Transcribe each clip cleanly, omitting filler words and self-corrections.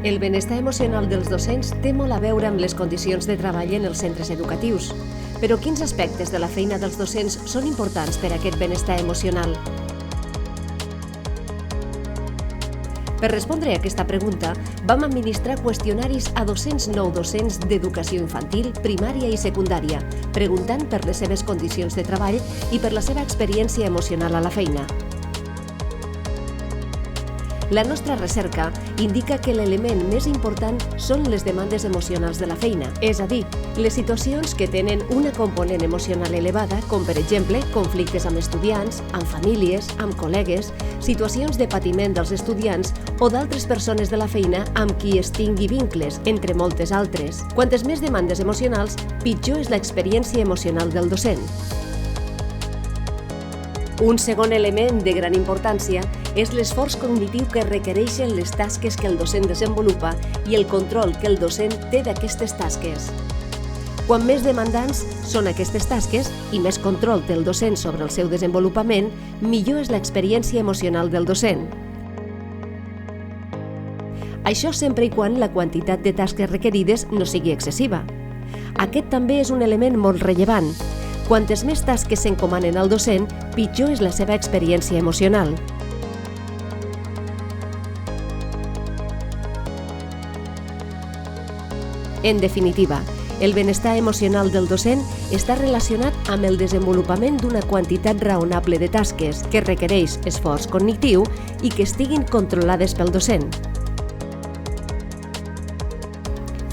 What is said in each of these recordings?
El benestar emocional dels docents té molt a veure amb les condicions de treball en els centres educatius. Però quins aspectes de la feina dels docents són importants per a aquest benestar emocional? Per respondre a aquesta pregunta, vam administrar qüestionaris a 209 docents d'educació infantil, primària i secundària, preguntant per les seves condicions de treball i per la seva experiència emocional a la feina. La nostra recerca indica que l'element més important són les demandes emocionals de la feina, és a dir, les situacions que tenen una component emocional elevada, com per exemple conflictes amb estudiants, amb famílies, amb col·legues, situacions de patiment dels estudiants o d'altres persones de la feina amb qui es tingui vincles, entre moltes altres. Quantes més demandes emocionals, pitjor és l'experiència emocional del docent. Un segon element de gran importància és l'esforç cognitiu que requereixen les tasques que el docent desenvolupa i el control que el docent té d'aquestes tasques. Quan més demandants són aquestes tasques i més control té el docent sobre el seu desenvolupament, millor és l'experiència emocional del docent. Això sempre i quan la quantitat de tasques requerides no sigui excessiva. Aquest també és un element molt rellevant. Quantes més tasques s'encomanen al docent, pitjor és la seva experiència emocional. En definitiva, el benestar emocional del docent està relacionat amb el desenvolupament d'una quantitat raonable de tasques que requereix esforç cognitiu i que estiguin controlades pel docent.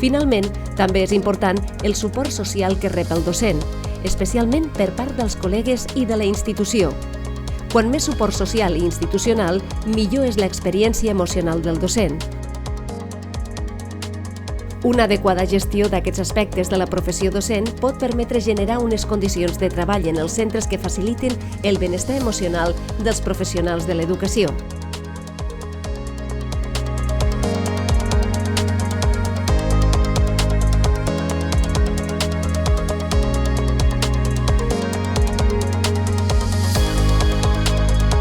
Finalment, també és important el suport social que rep el docent, especialment per part dels col·legues i de la institució. Quan més suport social i institucional, millor és l'experiència emocional del docent. Una adequada gestió d'aquests aspectes de la professió docent pot permetre generar unes condicions de treball en els centres que facilitin el benestar emocional dels professionals de l'educació.